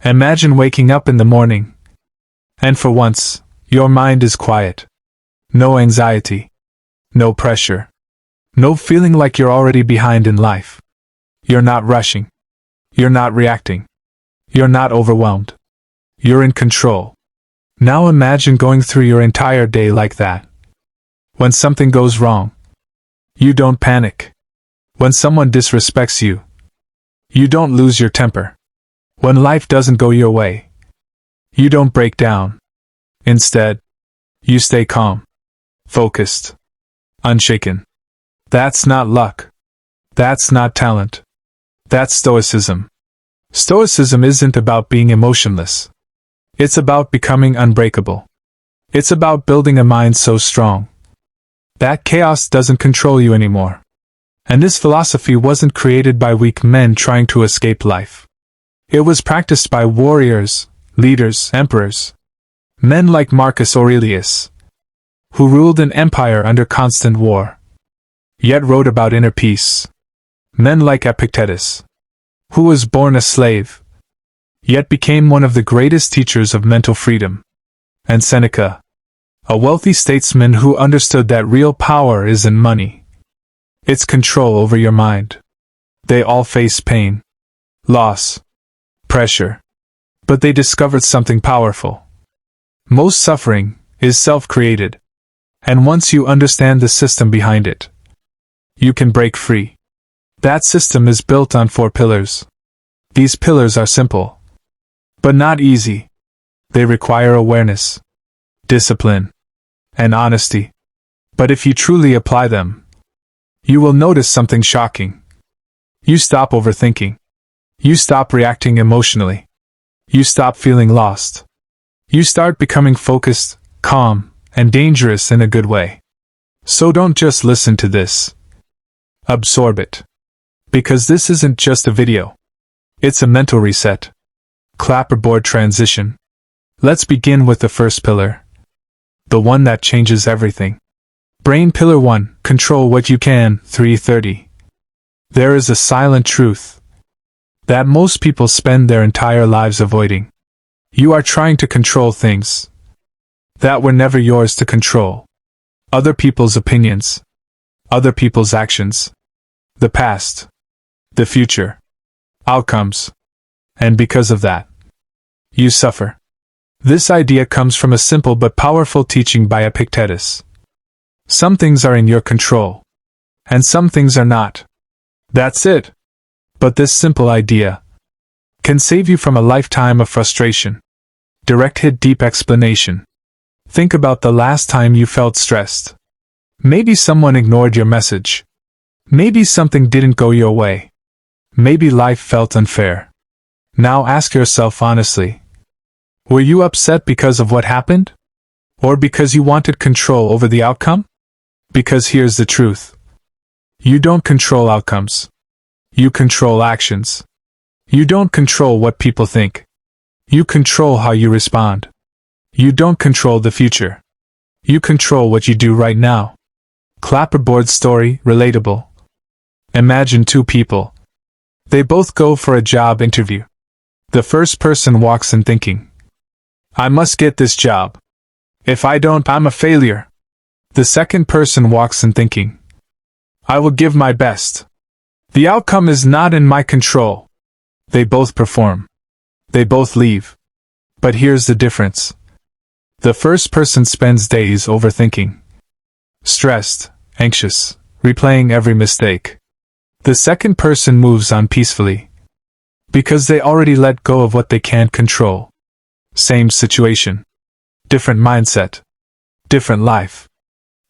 Imagine waking up in the morning, and for once, your mind is quiet. No anxiety. No pressure. No feeling like you're already behind in life. You're not rushing. You're not reacting. You're not overwhelmed. You're in control. Now imagine going through your entire day like that. When something goes wrong, you don't panic. When someone disrespects you, you don't lose your temper. When life doesn't go your way, you don't break down. Instead, you stay calm, focused, unshaken. That's not luck. That's not talent. That's Stoicism. Stoicism isn't about being emotionless. It's about becoming unbreakable. It's about building a mind so strong that chaos doesn't control you anymore. And this philosophy wasn't created by weak men trying to escape life. It was practiced by warriors, leaders, emperors, men like Marcus Aurelius, who ruled an empire under constant war, yet wrote about inner peace. Men like Epictetus, who was born a slave, yet became one of the greatest teachers of mental freedom. And Seneca, a wealthy statesman who understood that real power isn't money. It's control over your mind. They all faced pain, loss, pressure, but they discovered something powerful. Most suffering is self-created, and once you understand the system behind it, you can break free. That system is built on 4 pillars. These pillars are simple, but not easy. They require awareness, discipline, and honesty. But if you truly apply them, you will notice something shocking. You stop overthinking. You stop reacting emotionally. You stop feeling lost. You start becoming focused, calm, and dangerous in a good way. So don't just listen to this. Absorb it. Because this isn't just a video. It's a mental reset. Clapperboard transition. Let's begin with the first pillar. The one that changes everything. Brain pillar 1, control what you can, 3:30. There is a silent truth that most people spend their entire lives avoiding. You are trying to control things that were never yours to control. Other people's opinions, other people's actions, the past, the future, outcomes, and because of that, you suffer. This idea comes from a simple but powerful teaching by Epictetus. Some things are in your control, and some things are not. That's it. But this simple idea can save you from a lifetime of frustration. Direct hit deep explanation. Think about the last time you felt stressed. Maybe someone ignored your message. Maybe something didn't go your way. Maybe life felt unfair. Now ask yourself honestly. Were you upset because of what happened? Or because you wanted control over the outcome? Because here's the truth. You don't control outcomes. You control actions. You don't control what people think. You control how you respond. You don't control the future. You control what you do right now. Clapperboard story, relatable. Imagine 2 people. They both go for a job interview. The first person walks in thinking, I must get this job. If I don't, I'm a failure. The second person walks in thinking, I will give my best. The outcome is not in my control. They both perform. They both leave. But here's the difference. The first person spends days overthinking, stressed, anxious, replaying every mistake. The second person moves on peacefully, because they already let go of what they can't control. Same situation. Different mindset. Different life.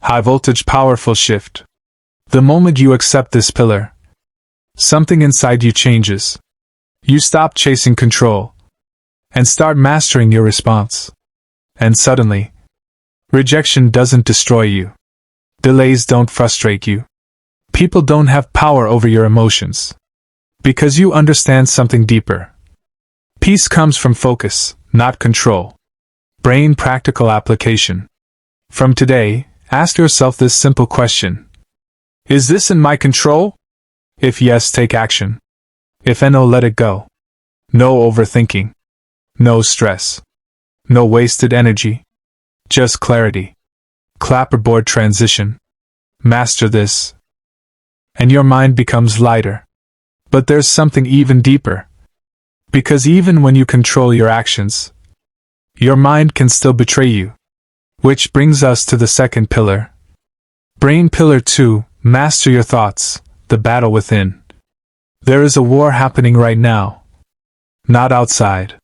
High voltage powerful shift. The moment you accept this pillar, something inside you changes. You stop chasing control and start mastering your response. And suddenly, rejection doesn't destroy you. Delays don't frustrate you. People don't have power over your emotions. Because you understand something deeper. Peace comes from focus, not control. Brain practical application. From today, ask yourself this simple question. Is this in my control? If yes, take action. If no, let it go. No overthinking. No stress. No wasted energy. Just clarity. Clapperboard transition. Master this, and your mind becomes lighter. But there's something even deeper. Because even when you control your actions, your mind can still betray you. Which brings us to the second pillar. Brain pillar 2, master your thoughts, the battle within. There is a war happening right now. Not outside.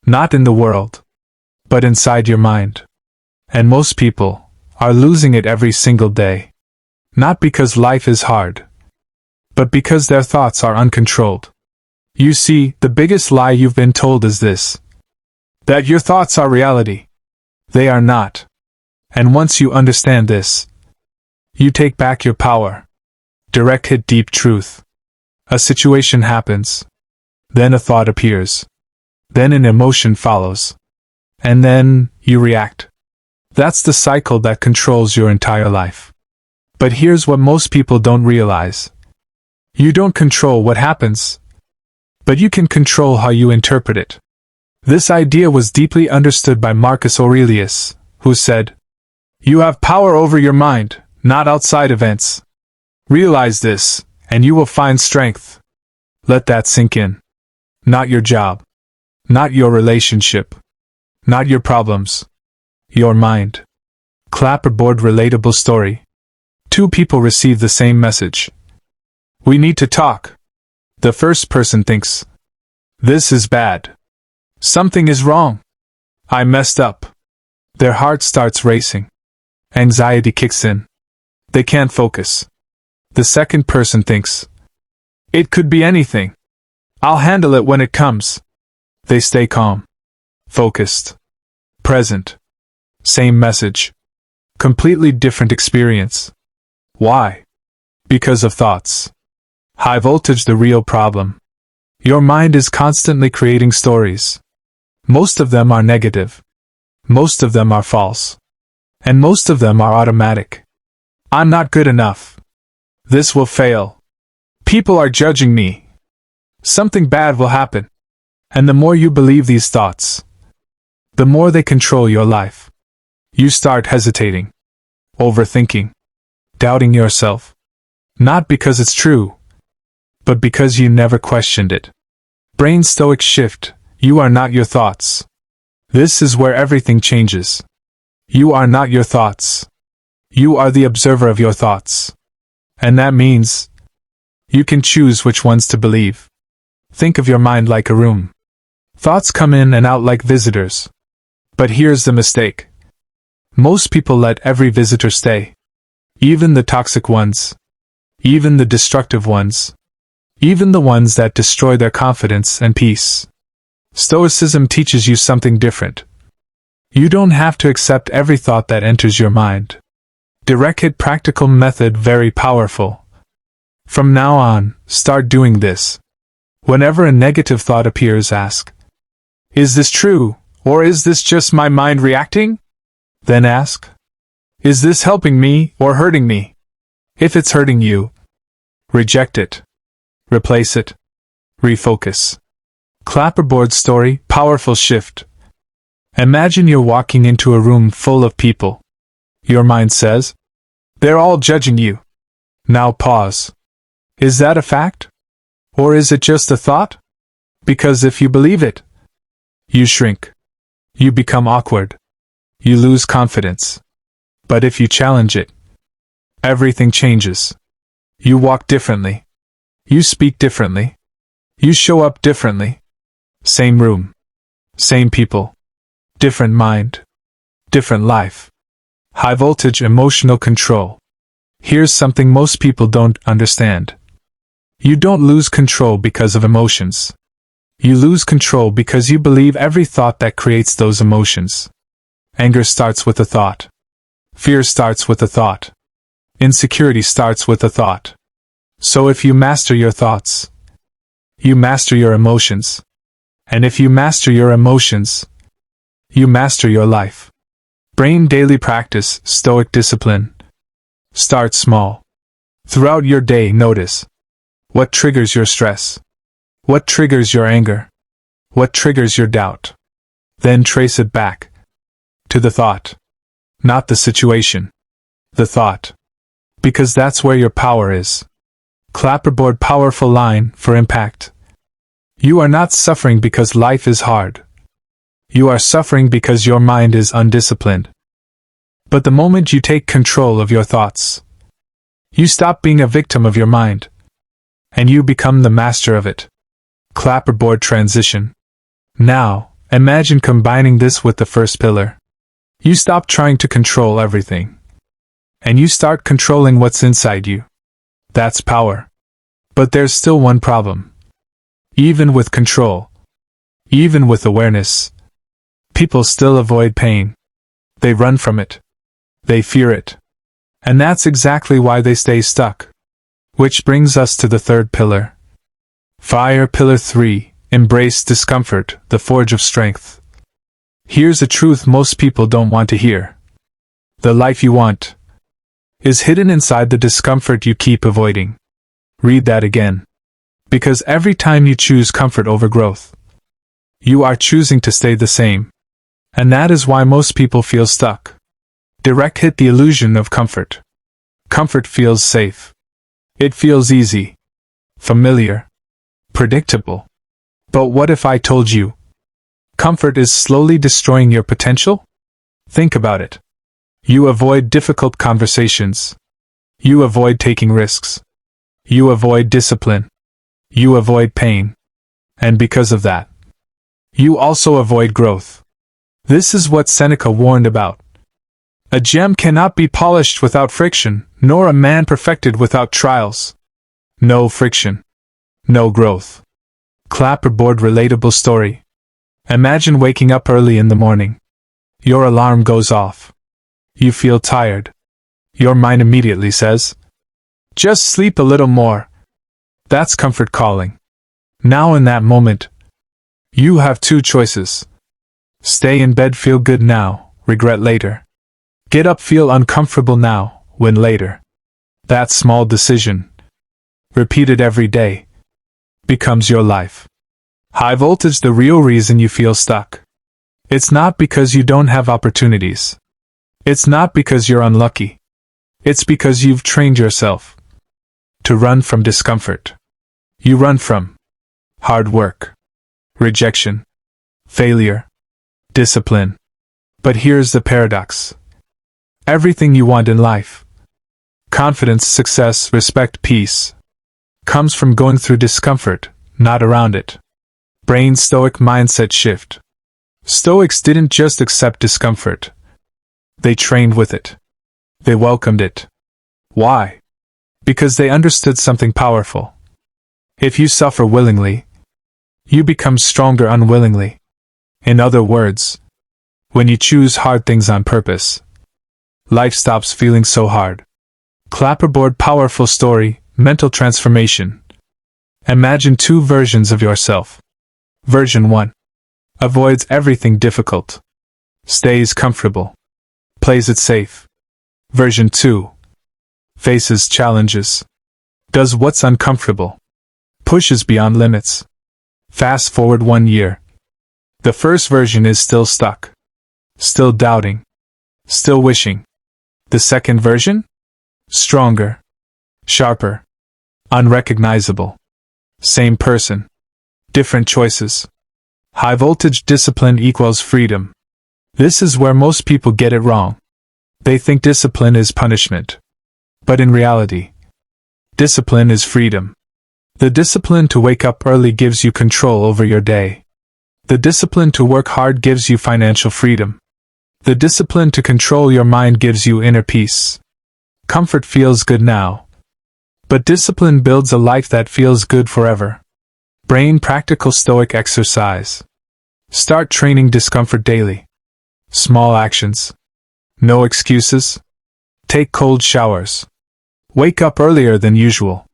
Not in the world. But inside your mind. And most people are losing it every single day. Not because life is hard, but because their thoughts are uncontrolled. You see, the biggest lie you've been told is this: that your thoughts are reality. They are not. And once you understand this, you take back your power. Direct hit, deep truth. A situation happens. Then a thought appears. Then an emotion follows. And then you react. That's the cycle that controls your entire life. But here's what most people don't realize. You don't control what happens, but you can control how you interpret it. This idea was deeply understood by Marcus Aurelius, who said, "You have power over your mind, not outside events. Realize this, and you will find strength." Let that sink in. Not your job. Not your relationship. Not your problems. Your mind. Clapperboard relatable story. Two people receive the same message. We need to talk. The first person thinks, "This is bad. Something is wrong. I messed up." Their heart starts racing. Anxiety kicks in. They can't focus. The second person thinks, "It could be anything. I'll handle it when it comes." They stay calm. Focused. Present. Same message. Completely different experience. Why? Because of thoughts. High voltage, the real problem. Your mind is constantly creating stories. Most of them are negative. Most of them are false. And most of them are automatic. I'm not good enough. This will fail. People are judging me. Something bad will happen. And the more you believe these thoughts, the more they control your life. You start hesitating, overthinking, doubting yourself. Not because it's true, but because you never questioned it. Brain Stoic shift. You are not your thoughts. This is where everything changes. You are not your thoughts. You are the observer of your thoughts. And that means you can choose which ones to believe. Think of your mind like a room. Thoughts come in and out like visitors. But here's the mistake. Most people let every visitor stay. Even the toxic ones. Even the destructive ones. Even the ones that destroy their confidence and peace. Stoicism teaches you something different. You don't have to accept every thought that enters your mind. Direct hit, practical method, very powerful. From now on, start doing this. Whenever a negative thought appears, ask, "Is this true, or is this just my mind reacting?" Then ask, "Is this helping me or hurting me?" If it's hurting you, reject it. Replace it. Refocus. Clapperboard story, powerful shift. Imagine you're walking into a room full of people. Your mind says, "They're all judging you." Now pause. Is that a fact? Or is it just a thought? Because if you believe it, you shrink. You become awkward. You lose confidence. But if you challenge it, everything changes. You walk differently. You speak differently. You show up differently. Same room. Same people. Different mind. Different life. High voltage emotional control. Here's something most people don't understand. You don't lose control because of emotions. You lose control because you believe every thought that creates those emotions. Anger starts with a thought. Fear starts with a thought. Insecurity starts with a thought. So if you master your thoughts, you master your emotions. And if you master your emotions, you master your life. Brain daily practice, Stoic discipline. Start small. Throughout your day, notice what triggers your stress. What triggers your anger? What triggers your doubt? Then trace it back to the thought. Not the situation. The thought. Because that's where your power is. Clapperboard powerful line for impact. You are not suffering because life is hard. You are suffering because your mind is undisciplined. But the moment you take control of your thoughts, you stop being a victim of your mind, and you become the master of it. Clapperboard transition. Now, imagine combining this with the first pillar. You stop trying to control everything, and you start controlling what's inside you. That's power. But there's still one problem. Even with control, even with awareness, people still avoid pain. They run from it. They fear it. And that's exactly why they stay stuck. Which brings us to the third pillar. Fire pillar 3, embrace discomfort, the forge of strength. Here's a truth most people don't want to hear. The life you want is hidden inside the discomfort you keep avoiding. Read that again. Because every time you choose comfort over growth, you are choosing to stay the same. And that is why most people feel stuck. Direct hit the illusion of comfort. Comfort feels safe. It feels easy, familiar, predictable. But what if I told you comfort is slowly destroying your potential? Think about it. You avoid difficult conversations. You avoid taking risks. You avoid discipline. You avoid pain. And because of that, you also avoid growth. This is what Seneca warned about. A gem cannot be polished without friction, nor a man perfected without trials. No friction. No growth. Clapperboard relatable story. Imagine waking up early in the morning. Your alarm goes off. You feel tired. Your mind immediately says, just sleep a little more. That's comfort calling. Now in that moment, you have two choices. Stay in bed, feel good now, regret later. Get up, feel uncomfortable now, win later. That small decision, repeated every day, becomes your life. High voltage, the real reason you feel stuck. It's not because you don't have opportunities. It's not because you're unlucky. It's because you've trained yourself to run from discomfort. You run from hard work, rejection, failure, discipline. But here's the paradox. Everything you want in life, confidence, success, respect, peace, comes from going through discomfort, not around it. Brain Stoic mindset shift. Stoics didn't just accept discomfort. They trained with it. They welcomed it. Why? Because they understood something powerful. If you suffer willingly, you become stronger unwillingly. In other words, when you choose hard things on purpose, life stops feeling so hard. Clapperboard powerful story, mental transformation. Imagine two versions of yourself. Version 1. Avoids everything difficult. Stays comfortable. Plays it safe. Version 2. Faces challenges. Does what's uncomfortable. Pushes beyond limits. Fast forward 1 year. The first version is still stuck. Still doubting. Still wishing. The second version? Stronger. Sharper. Unrecognizable. Same person. Different choices. High voltage discipline equals freedom. This is where most people get it wrong. They think discipline is punishment. But in reality, discipline is freedom. The discipline to wake up early gives you control over your day. The discipline to work hard gives you financial freedom. The discipline to control your mind gives you inner peace. Comfort feels good now. But discipline builds a life that feels good forever. Brain practical Stoic exercise. Start training discomfort daily. Small actions. No excuses. Take cold showers. Wake up earlier than usual.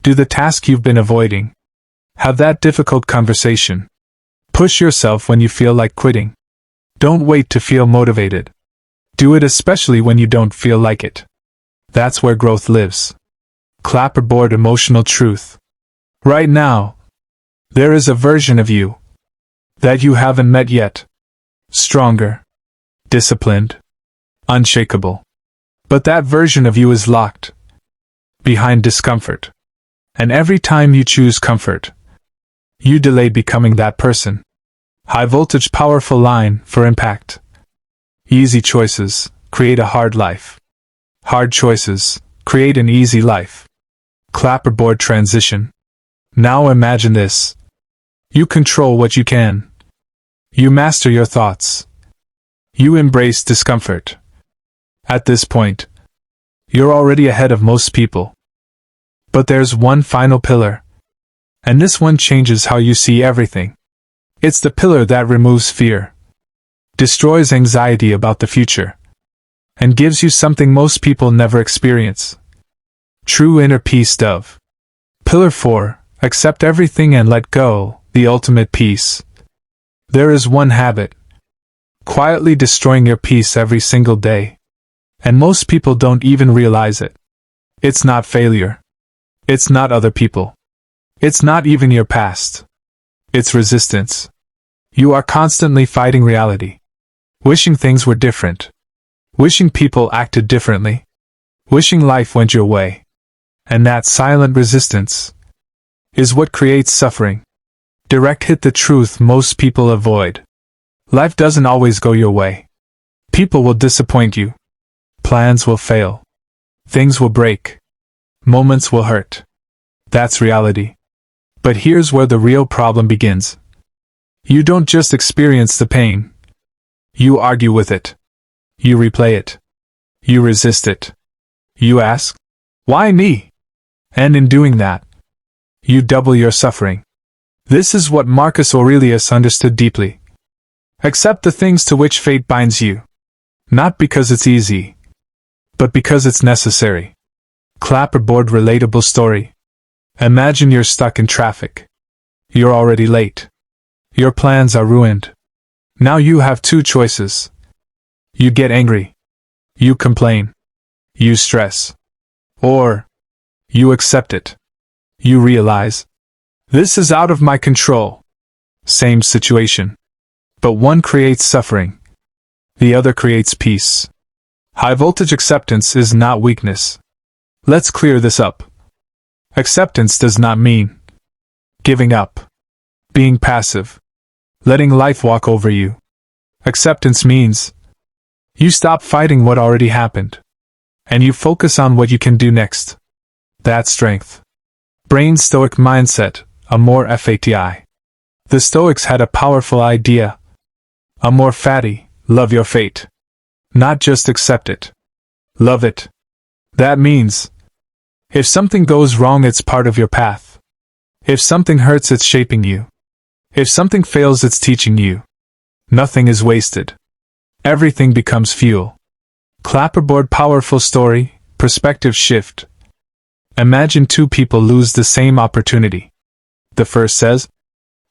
Do the task you've been avoiding. Have that difficult conversation. Push yourself when you feel like quitting. Don't wait to feel motivated. Do it especially when you don't feel like it. That's where growth lives. Clapperboard emotional truth. Right now, there is a version of you that you haven't met yet. stronger, disciplined, unshakable. But that version of you is locked behind discomfort. And every time you choose comfort, you delay becoming that person. High voltage powerful line for impact. Easy choices create a hard life. Hard choices create an easy life. Clapperboard transition. Now imagine this. You control what you can. You master your thoughts. You embrace discomfort. At this point, you're already ahead of most people. But there's one final pillar. And this one changes how you see everything. It's the pillar that removes fear, destroys anxiety about the future, and gives you something most people never experience. True inner peace. Dove. Pillar 4. Accept everything and let go, the ultimate peace. There is one habit, quietly destroying your peace every single day. And most people don't even realize it. It's not failure. It's not other people. It's not even your past. It's resistance. You are constantly fighting reality. Wishing things were different. Wishing people acted differently. Wishing life went your way. And that silent resistance is what creates suffering. Direct hit the truth most people avoid. Life doesn't always go your way. People will disappoint you. Plans will fail. Things will break. Moments will hurt. That's reality. But here's where the real problem begins. You don't just experience the pain. You argue with it. You replay it. You resist it. You ask, why me? And in doing that, you double your suffering. This is what Marcus Aurelius understood deeply. Accept the things to which fate binds you. Not because it's easy, but because it's necessary. Clapperboard relatable story. Imagine you're stuck in traffic. You're already late. Your plans are ruined. Now you have two choices. You get angry. You complain. You stress. Or you accept it. You realize, this is out of my control. Same situation. But one creates suffering. The other creates peace. High voltage acceptance is not weakness. Let's clear this up. Acceptance does not mean giving up, being passive, letting life walk over you. Acceptance means you stop fighting what already happened, and you focus on what you can do next. That's strength. Brain Stoic mindset, amor fati. The Stoics had a powerful idea. Amor fati, love your fate. Not just accept it. Love it. That means, if something goes wrong, it's part of your path. If something hurts, it's shaping you. If something fails, it's teaching you. Nothing is wasted. Everything becomes fuel. Clapperboard powerful story, perspective shift. Imagine two people lose the same opportunity. The first says,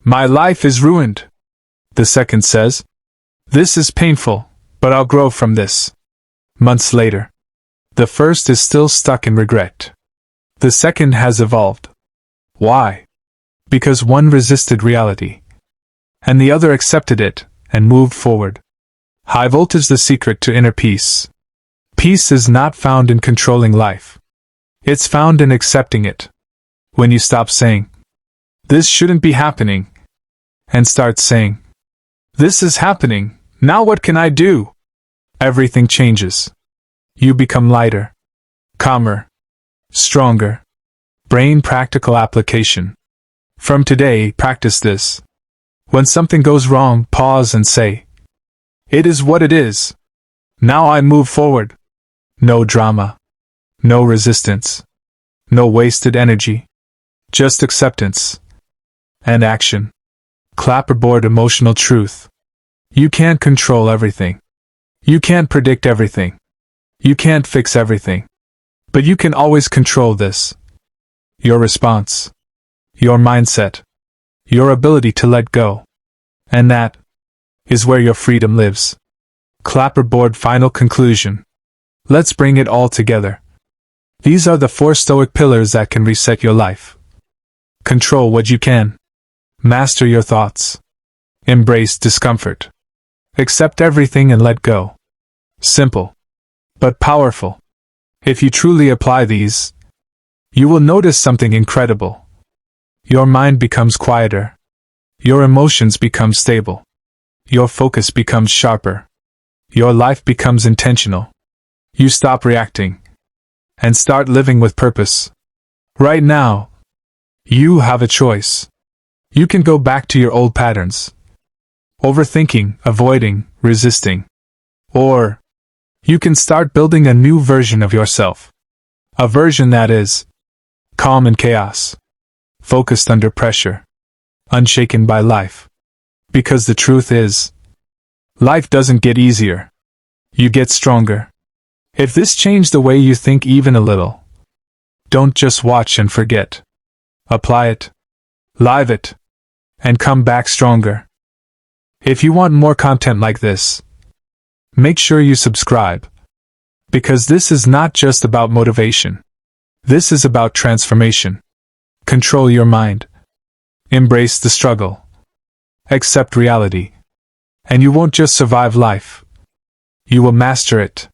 my life is ruined. The second says, this is painful, but I'll grow from this. Months later, the first is still stuck in regret. The second has evolved. Why? Because one resisted reality, and the other accepted it and moved forward. High voltage, the secret to inner peace. Peace is not found in controlling life. It's found in accepting it. When you stop saying, this shouldn't be happening, and start saying, this is happening, now what can I do? Everything changes. You become lighter, calmer, stronger. Brain practical application. From today, practice this. When something goes wrong, pause and say, it is what it is. Now I move forward. No drama. No resistance. No wasted energy. Just acceptance. And action. Clapperboard emotional truth. You can't control everything. You can't predict everything. You can't fix everything. But you can always control this. Your response. Your mindset. Your ability to let go. And that is where your freedom lives. Clapperboard final conclusion. Let's bring it all together. These are the 4 Stoic pillars that can reset your life. Control what you can. Master your thoughts. Embrace discomfort. Accept everything and let go. Simple, but powerful. If you truly apply these, you will notice something incredible. Your mind becomes quieter. Your emotions become stable. Your focus becomes sharper. Your life becomes intentional. You stop reacting and start living with purpose. Right now, you have a choice. You can go back to your old patterns. Overthinking, avoiding, resisting. Or you can start building a new version of yourself. A version that is calm in chaos, focused under pressure, unshaken by life. Because the truth is, life doesn't get easier. You get stronger. If this changed the way you think even a little, don't just watch and forget. Apply it, live it, and come back stronger. If you want more content like this, make sure you subscribe. Because this is not just about motivation. This is about transformation. Control your mind. Embrace the struggle. Accept reality. And you won't just survive life. You will master it.